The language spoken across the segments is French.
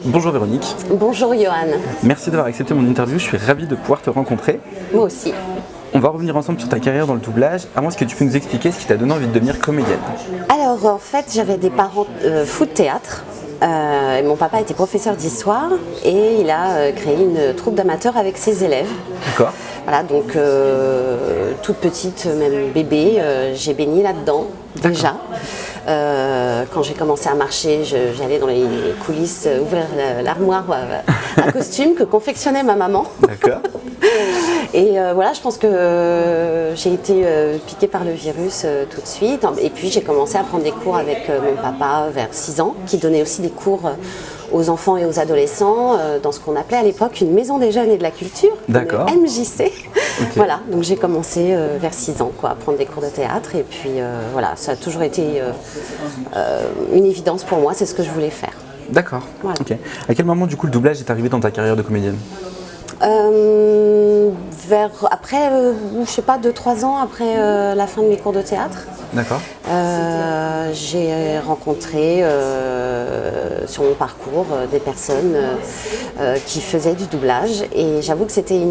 Bonjour Véronique. Bonjour Johan. Merci d'avoir accepté mon interview, je suis ravi de pouvoir te rencontrer. Moi aussi. On va revenir ensemble sur ta carrière dans le doublage. Avant, est-ce que tu peux nous expliquer ce qui t'a donné envie de devenir comédienne? Alors en fait j'avais des parents fous de théâtre. Et mon papa était professeur d'histoire et il a créé une troupe d'amateurs avec ses élèves. D'accord. Voilà, donc toute petite, même bébé, j'ai baigné là-dedans déjà. Quand j'ai commencé à marcher, j'allais dans les coulisses ouvrir l'armoire à costumes que confectionnait ma maman. D'accord. Et voilà, je pense que j'ai été piquée par le virus tout de suite. Et puis j'ai commencé à prendre des cours avec mon papa vers 6 ans, qui donnait aussi des cours aux enfants et aux adolescents dans ce qu'on appelait à l'époque une maison des jeunes et de la culture, D'accord. une MJC. Okay. Voilà, donc j'ai commencé vers 6 ans à prendre des cours de théâtre. Et puis voilà, ça a toujours été une évidence pour moi, c'est ce que je voulais faire. D'accord. Voilà. Okay. À quel moment du coup le doublage est arrivé dans ta carrière de comédienne? Après, je sais pas, 2-3 ans après la fin de mes cours de théâtre. D'accord. J'ai rencontré sur mon parcours des personnes qui faisaient du doublage et j'avoue que c'était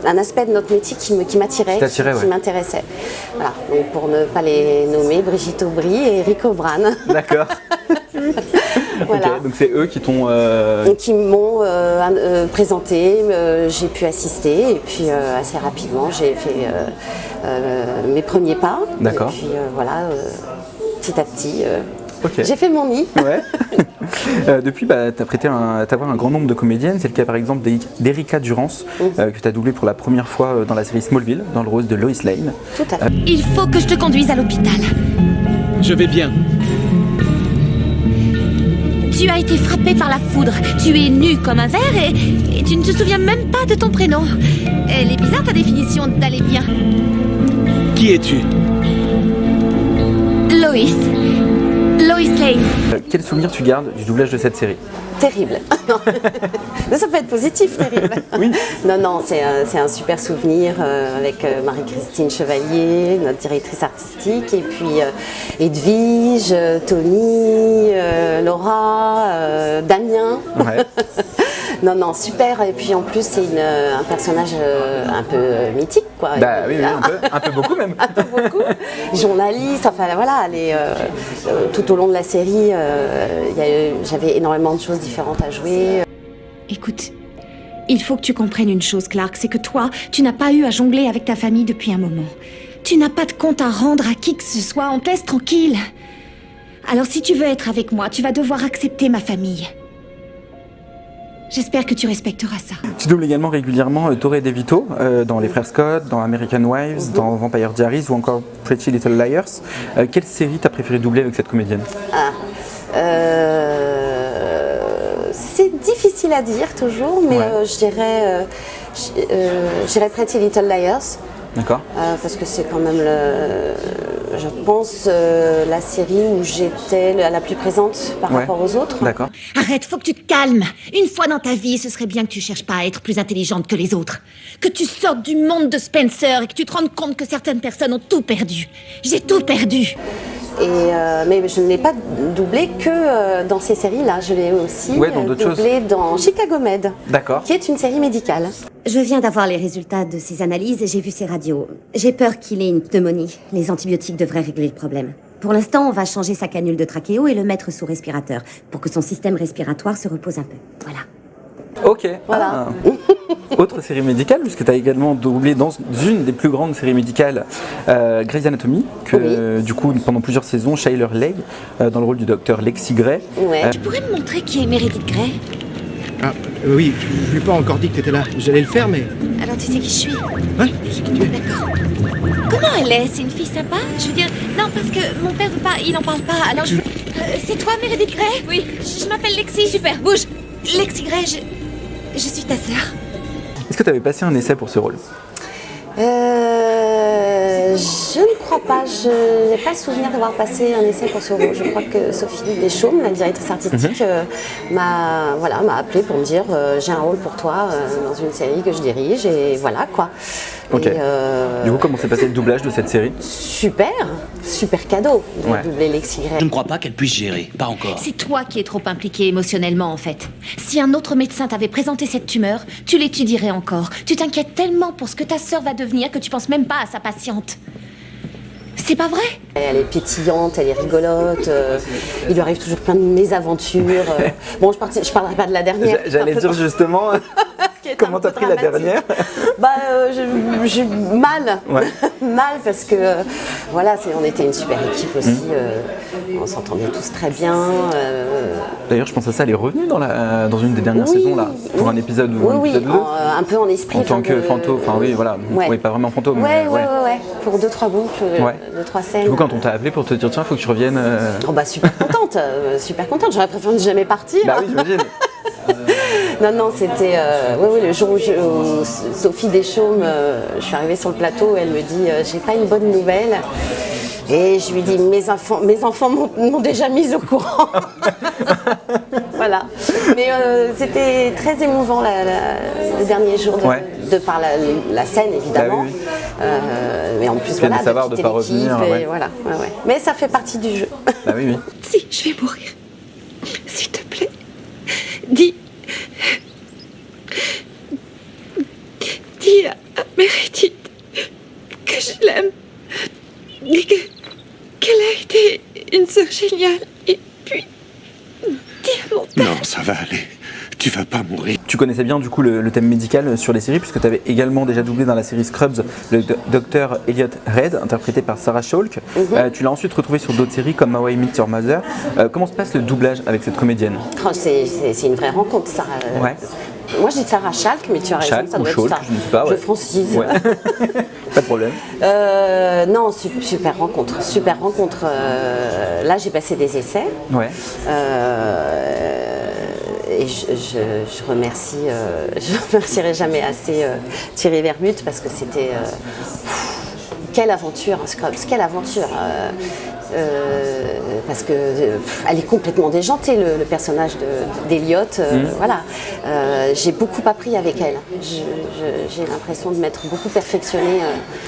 un aspect de notre métier qui m'attirait, qui m'intéressait. Voilà. Donc pour ne pas les nommer, Brigitte Aubry et Eric Aubran. D'accord. Voilà. Okay, donc c'est eux qui t'ont... Qui m'ont présenté, j'ai pu assister et puis assez rapidement j'ai fait mes premiers pas. D'accord. Et puis voilà, petit à petit, okay. J'ai fait mon nid. Ouais. Depuis, tu as prêté à t'avoir un grand nombre de comédiennes. C'est le cas par exemple d'Erika Durance, que tu as doublé pour la première fois dans la série Smallville, dans le rôle de Lois Lane. Tout à fait. Il faut que je te conduise à l'hôpital. Je vais bien. Tu as été frappé par la foudre. Tu es nu comme un verre et tu ne te souviens même pas de ton prénom. Elle est bizarre ta définition d'aller bien. Qui es-tu? Lois Lane. Quel souvenir tu gardes du doublage de cette série? Terrible. Non. Ça peut être positif, terrible. Oui. Non, c'est un super souvenir avec Marie-Christine Chevalier, notre directrice artistique, et puis Edwige, Tony, Laura, Damien. Ouais. Non, super. Et puis en plus, c'est un personnage un peu mythique, quoi. Oui, un peu beaucoup même. Un peu beaucoup. Journaliste, enfin voilà, tout au long de la série, j'avais énormément de choses différentes à jouer. Écoute, il faut que tu comprennes une chose, Clark, c'est que toi, tu n'as pas eu à jongler avec ta famille depuis un moment. Tu n'as pas de compte à rendre à qui que ce soit, on te laisse tranquille. Alors si tu veux être avec moi, tu vas devoir accepter ma famille. J'espère que tu respecteras ça. Tu doubles également régulièrement Torrey DeVito dans Les Frères Scott, dans American Wives, dans Vampire Diaries ou encore Pretty Little Liars. Quelle série t'as préféré doubler avec cette comédienne? C'est difficile à dire toujours, mais je dirais Pretty Little Liars. D'accord. Parce que c'est quand même, je pense, la série où j'étais la plus présente par rapport aux autres. D'accord. Arrête, faut que tu te calmes. Une fois dans ta vie, ce serait bien que tu cherches pas à être plus intelligente que les autres. Que tu sortes du monde de Spencer et que tu te rendes compte que certaines personnes ont tout perdu. J'ai tout perdu. Mais je ne l'ai pas doublé que dans ces séries-là. Je l'ai aussi doublé dans Chicago Med, qui est une série médicale. Je viens d'avoir les résultats de ses analyses et j'ai vu ses radios. J'ai peur qu'il ait une pneumonie. Les antibiotiques devraient régler le problème. Pour l'instant, on va changer sa canule de trachéo et le mettre sous respirateur pour que son système respiratoire se repose un peu. Voilà. Ok. Voilà. Autre série médicale, puisque tu as également doublé dans une des plus grandes séries médicales, Grey's Anatomy, que du coup, pendant plusieurs saisons, Shaler Leigh, dans le rôle du docteur Lexi Gray. Tu pourrais me montrer qui est Meredith Grey? Ah, oui, je lui ai pas encore dit que t'étais là. J'allais le faire, mais... Alors tu sais qui je suis? Ouais, je sais qui tu es. D'accord. Comment elle est? C'est une fille sympa? Je veux dire, non, parce que mon père veut pas, il en parle pas, alors c'est toi, Meredith Grey? Oui, je m'appelle Lexi. Super, bouge. Lexi Grey, je suis ta sœur. Est-ce que tu avais passé un essai pour ce rôle? Je ne crois pas. Je n'ai pas le souvenir d'avoir passé un essai pour ce rôle. Je crois que Sophie Deschaumes, la directrice artistique, m'a appelée pour me dire j'ai un rôle pour toi dans une série que je dirige et voilà quoi. Ok. Et, Du coup, comment s'est passé le doublage de cette série? super cadeau de doubler Lexi Gray. Je ne crois pas qu'elle puisse gérer, pas encore. C'est toi qui es trop impliqué émotionnellement, en fait. Si un autre médecin t'avait présenté cette tumeur, tu l'étudierais encore. Tu t'inquiètes tellement pour ce que ta sœur va devenir que tu penses même pas à sa patiente. C'est pas vrai? Elle est pétillante, elle est rigolote, il lui arrive toujours plein de mésaventures. Bon, je parlerai pas de la dernière. J'allais dire justement, comment t'as pris la dernière? J'ai mal, mal parce que voilà, on était une super équipe aussi, on s'entendait tous très bien. D'ailleurs, je pense à ça, elle est revenue dans une des dernières saisons là, pour un épisode ou un épisode 2. Un peu en esprit. En tant que fantôme, enfin oui, voilà, oui, pas vraiment fantôme. Ouais, pour 2-3 boucles, 2-3 scènes. Du coup, quand on t'a appelé pour te dire tiens, faut que tu reviennes. Super contente, super contente. J'aurais préféré ne jamais partir. Bah oui, j'imagine. Non, c'était le jour où Sophie Deschaumes, je suis arrivée sur le plateau, elle me dit j'ai pas une bonne nouvelle. Et je lui dis mes enfants m'ont déjà mise au courant. Voilà. Mais c'était très émouvant le dernier jour de par la scène évidemment. Bah oui. Mais en plus de savoir de pas revenir. Voilà. Mais ça fait partie du jeu. Bah oui. Si je vais mourir, s'il te plaît, dis à Meredith que je l'aime et qu'elle a été une sœur géniale. Et puis, dis à mon père. Non, ça va aller. Tu vas pas mourir. Tu connaissais bien du coup le thème médical sur les séries puisque tu avais également déjà doublé dans la série Scrubs le docteur Elliot Reid, interprété par Sarah Chalke. Tu l'as ensuite retrouvé sur d'autres séries comme How I Met Your Mother. Comment se passe le doublage avec cette comédienne? C'est une vraie rencontre, Sarah. Moi je dis Sarah Chalke, mais tu as raison, ça doit être ça. Je ne sais pas. Je francise. Pas de problème. Non, super rencontre. Là j'ai passé des essais. Et je remercierai jamais assez Thierry Lhermitte parce que c'était quelle aventure, Scrubs, quelle aventure. Parce que elle est complètement déjantée, le personnage d'Eliot. Voilà, j'ai beaucoup appris avec elle. J'ai l'impression de m'être beaucoup perfectionnée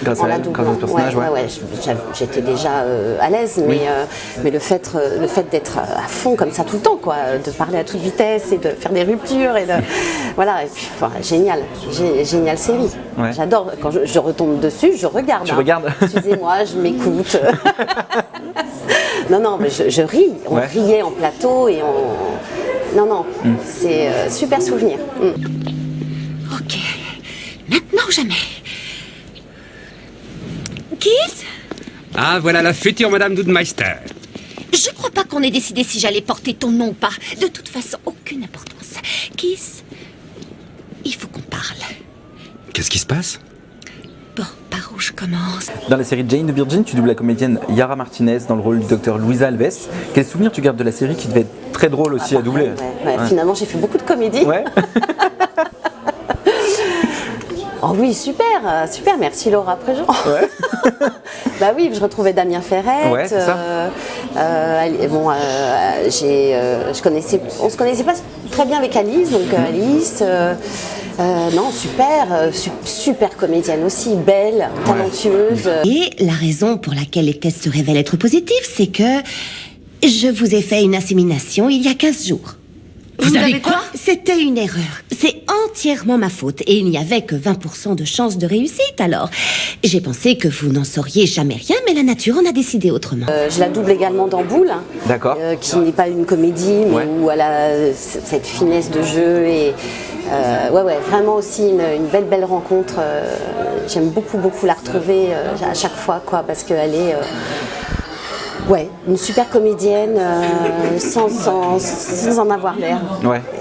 en la doublant. J'étais déjà à l'aise, mais le fait d'être à fond comme ça tout le temps, quoi, de parler à toute vitesse et de faire des ruptures et voilà, et puis, génial série. J'adore quand je retombe dessus, je regarde. Tu regardes. Excusez-moi, je m'écoute. Non, mais je ris. On riait en plateau et c'est super souvenir. Ok, maintenant ou jamais. Kiss? Ah, voilà la future Madame Doudmeister. Je crois pas qu'on ait décidé si j'allais porter ton nom ou pas. De toute façon, aucune importance. Kiss, il faut qu'on parle. Qu'est-ce qui se passe? Bon, par où je commence? Dans la série Jane de Virgin, tu doubles la comédienne Yara Martinez dans le rôle du docteur Luisa Alves. Quel souvenir tu gardes de la série qui devait être très drôle aussi à doubler? Finalement, j'ai fait beaucoup de comédie. Oh oui, super, merci Laura Préjean. Bah oui, je retrouvais Damien Ferrette. On se connaissait pas très bien avec Alice, donc Alice. Non, super comédienne aussi, belle, talentueuse. Et la raison pour laquelle les tests se révèlent être positifs, c'est que je vous ai fait une insémination il y a 15 jours. Vous avez quoi? C'était une erreur. C'est entièrement ma faute. Et il n'y avait que 20% de chances de réussite, alors. J'ai pensé que vous n'en sauriez jamais rien, mais la nature en a décidé autrement. Je la double également dans Boule. D'accord. Qui n'est pas une comédie, mais où elle a cette finesse de jeu et... vraiment aussi une belle rencontre. J'aime beaucoup la retrouver à chaque fois, quoi, parce qu'elle est une super comédienne sans en avoir l'air.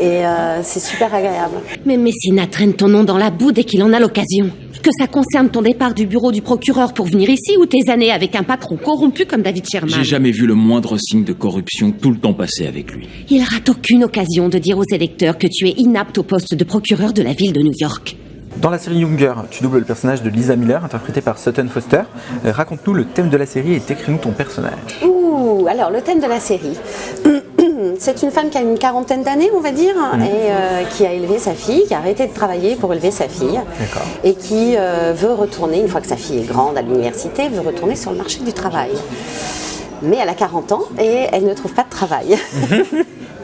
Et c'est super agréable. Mais Messina traîne ton nom dans la boue dès qu'il en a l'occasion. Que ça concerne ton départ du bureau du procureur pour venir ici ou tes années avec un patron corrompu comme David Sherman. J'ai jamais vu le moindre signe de corruption tout le temps passé avec lui. Il rate aucune occasion de dire aux électeurs que tu es inapte au poste de procureur de la ville de New York. Dans la série Younger, tu doubles le personnage de Lisa Miller, interprétée par Sutton Foster. Raconte-nous le thème de la série et décris-nous ton personnage. Ouh, alors le thème de la série. C'est une femme qui a une quarantaine d'années, on va dire, et qui a élevé sa fille, qui a arrêté de travailler pour élever sa fille, et qui veut retourner, une fois que sa fille est grande à l'université, veut retourner sur le marché du travail. Mais elle a 40 ans et elle ne trouve pas de travail.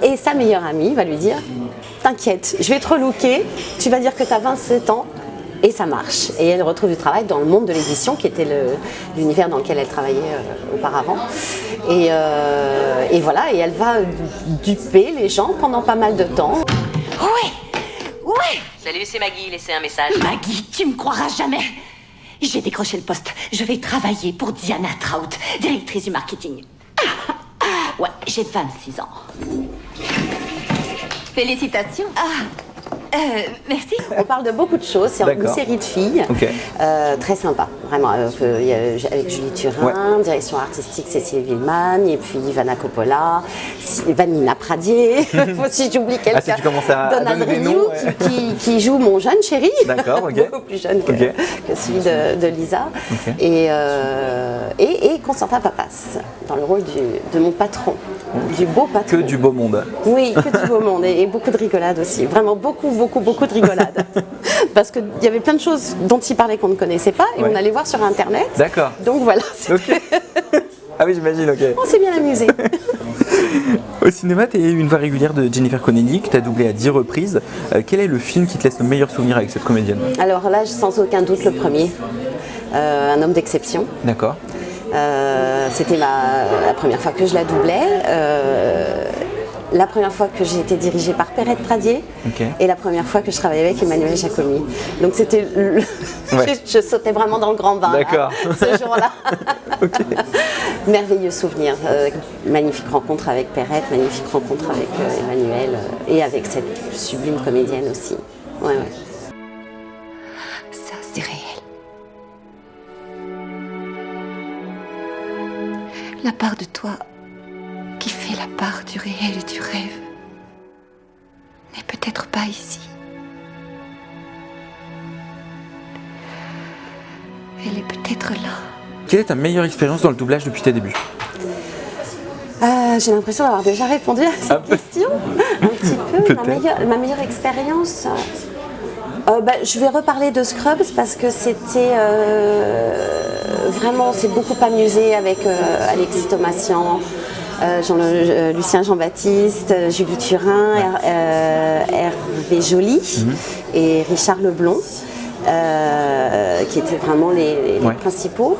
Et sa meilleure amie va lui dire « T'inquiète, je vais te relooker, tu vas dire que tu as 27 ans. » Et ça marche. Et elle retrouve du travail dans le monde de l'édition, qui était l'univers dans lequel elle travaillait auparavant. Et voilà, et elle va duper les gens pendant pas mal de temps. Ouais. Salut, c'est Maggie, laissez un message. Maggie, tu me croiras jamais. J'ai décroché le poste. Je vais travailler pour Diana Trout, directrice du marketing. Ouais, j'ai 26 ans. Félicitations. Merci. On parle de beaucoup de choses, c'est une série de filles, très sympa, vraiment, avec Julie Turin, direction artistique Cécile Villeman, et puis Ivana Coppola, Vanina Pradier, si j'oublie quelqu'un, si tu commences à Donald donner des Renew, noms, qui joue mon jeune chéri, beaucoup plus jeune que celui de Lisa, et Constantin Papas, dans le rôle de mon patron, du beau patron. Que du beau monde. Oui, que du beau monde, et beaucoup de rigolade aussi, vraiment beaucoup de rigolade. Parce qu'il y avait plein de choses dont il parlait qu'on ne connaissait pas, et on allait voir sur Internet. D'accord. Donc voilà. Ah oui, j'imagine, On s'est bien amusé. Au cinéma, tu es une voix régulière de Jennifer Connelly, que tu as doublé à 10 reprises. Quel est le film qui te laisse le meilleur souvenir avec cette comédienne? Alors là, sans aucun doute, le premier. Un homme d'exception. D'accord. C'était la première fois que je la doublais. La première fois que j'ai été dirigée par Perrette Pradier et la première fois que je travaillais avec Emmanuel Giacomi. Donc c'était... je sautais vraiment dans le grand bain ce jour-là. Merveilleux souvenir. Magnifique rencontre avec Perrette, magnifique rencontre avec Emmanuel et avec cette sublime comédienne aussi. Ouais. Ça, c'est réel. La part de toi qui fait la part du réel et du rêve n'est peut-être pas ici. Elle est peut-être là. Quelle est ta meilleure expérience dans le doublage depuis tes débuts? J'ai l'impression d'avoir déjà répondu à cette question. Un petit peu. Ma meilleure expérience... je vais reparler de Scrubs parce que c'était vraiment, c'est beaucoup amusé avec Alexis Thomasian, Lucien Jean-Baptiste, Julie Turin, Hervé Joly et Richard Leblond, qui étaient vraiment les principaux.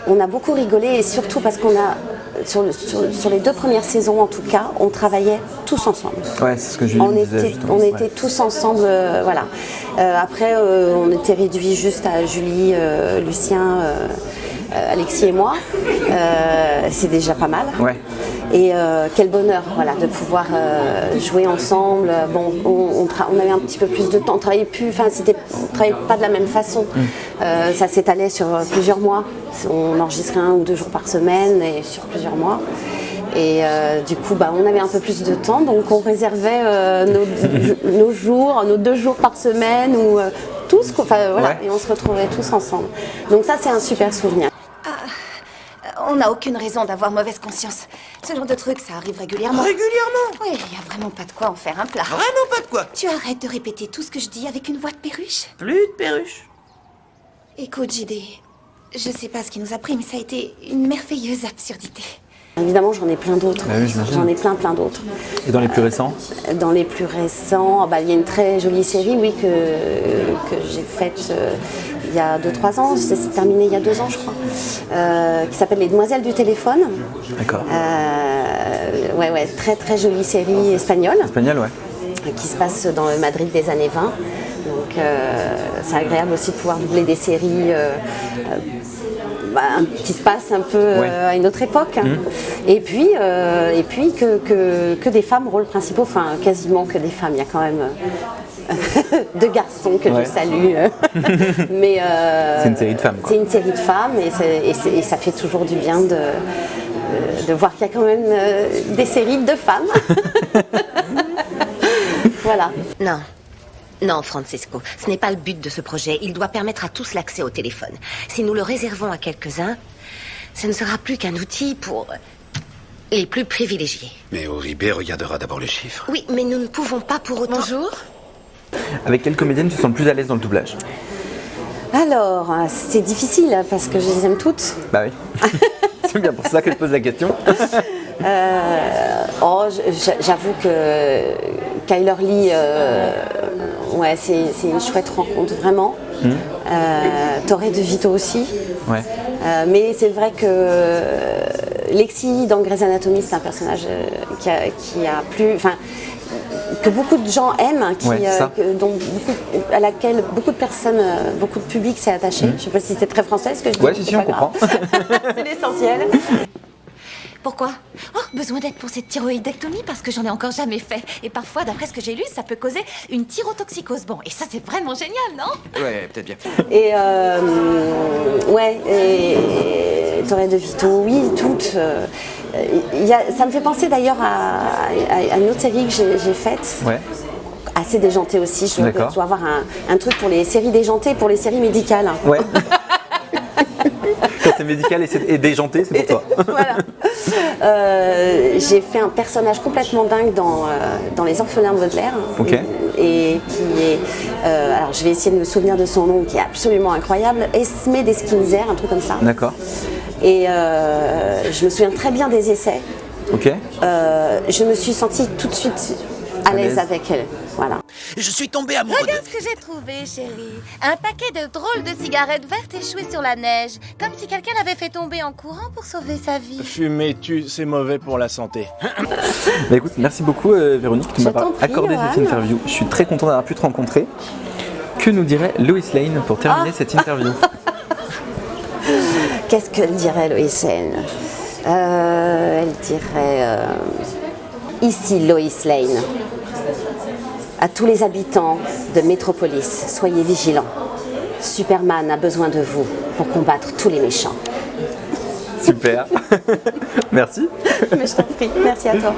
On a beaucoup rigolé et surtout parce qu'on a, sur les 2 premières saisons en tout cas, on travaillait tous ensemble. Ouais, c'est ce que Julie me disait justement. On était tous ensemble, voilà. Après, on était réduits juste à Julie, Lucien, Alexis et moi. C'est déjà pas mal. Ouais. Et quel bonheur, voilà, de pouvoir jouer ensemble. Bon, on avait un petit peu plus de temps, on travaillait pas de la même façon. Ça s'étalait sur plusieurs mois. On enregistrait 1 ou 2 jours par semaine et sur plusieurs mois. Et du coup, on avait un peu plus de temps, donc on réservait nos jours, nos 2 jours par semaine, ou tous, et on se retrouvait tous ensemble. Donc ça, c'est un super souvenir. On n'a aucune raison d'avoir mauvaise conscience. Ce genre de truc, ça arrive régulièrement. Régulièrement? Oui, il n'y a vraiment pas de quoi en faire un plat. Vraiment pas de quoi? Tu arrêtes de répéter tout ce que je dis avec une voix de perruche? Plus de perruche. Écoute, JD, je sais pas ce qui nous a pris, mais ça a été une merveilleuse absurdité. Évidemment, j'en ai plein d'autres. J'en ai plein d'autres. Et dans les plus récents? Dans les plus récents, il y a une très jolie série, oui, que j'ai faite il y a 2-3 ans. C'est terminé il y a 2 ans, je crois, qui s'appelle Les Demoiselles du téléphone. D'accord. Ouais, très très jolie série espagnole. Espagnole, ouais. Qui se passe dans le Madrid des années 20. Donc c'est agréable aussi de pouvoir doubler des séries qui se passent un peu à une autre époque. Et puis que des femmes rôles principaux, enfin quasiment que des femmes. Il y a quand même 2 garçons que je salue. Mais c'est une série de femmes. C'est une série de femmes et ça fait toujours du bien de voir qu'il y a quand même des séries de femmes. Voilà. Non. Non, Francisco, ce n'est pas le but de ce projet. Il doit permettre à tous l'accès au téléphone. Si nous le réservons à quelques-uns, ce ne sera plus qu'un outil pour les plus privilégiés. Mais Uribe regardera d'abord les chiffres. Oui, mais nous ne pouvons pas pour autant... Bonjour. Avec quelle comédienne tu te sens le plus à l'aise dans le doublage? Alors, c'est difficile parce que je les aime toutes. Bah oui. C'est bien pour ça que je pose la question. J'avoue que Kyler Lee, ouais, c'est une chouette rencontre, vraiment. Torre de Vito aussi. Ouais. Mais c'est vrai que Lexi dans Grey's Anatomy, c'est un personnage qui a plu, enfin, que beaucoup de gens aiment, à laquelle beaucoup de personnes, beaucoup de public s'est attaché. Je ne sais pas si c'est très français ce que je dis. Ouais, si, on comprend. C'est l'essentiel. Pourquoi? Oh, besoin d'aide pour cette thyroïdectomie parce que j'en ai encore jamais fait. Et parfois, d'après ce que j'ai lu, ça peut causer une thyrotoxicose. Bon, et ça, c'est vraiment génial, non? Ouais, peut-être bien. Et Torre de Vito, oui, toutes. Ça me fait penser d'ailleurs à une autre série que j'ai faite. Ouais. Assez déjantée aussi. Je dois avoir un truc pour les séries déjantées, pour les séries médicales. Ouais. Quand c'est médical et déjanté, c'est pour toi. Voilà. J'ai fait un personnage complètement dingue dans Les Orphelins de Baudelaire. Ok. Et qui est. Alors, je vais essayer de me souvenir de son nom, qui est absolument incroyable. Esmé d'Esquimiser, un truc comme ça. D'accord. Et je me souviens très bien des essais. Ok. Je me suis sentie tout de suite à l'aise avec elle. Voilà. Je suis tombé amoureux de... Regarde ce que j'ai trouvé, chérie. Un paquet de drôles de cigarettes vertes échouées sur la neige. Comme si quelqu'un l'avait fait tomber en courant pour sauver sa vie. Fumer, c'est mauvais pour la santé. Bah écoute, merci beaucoup Véronique de m'avoir accordé cette interview. Je suis très content d'avoir pu te rencontrer. Que nous dirait Lois Lane pour terminer cette interview? Qu'est-ce que dirait Lois Lane? Elle dirait... Ici Lois Lane. À tous les habitants de Métropolis, soyez vigilants. Superman a besoin de vous pour combattre tous les méchants. Super. Merci. Mais je t'en prie, merci à toi.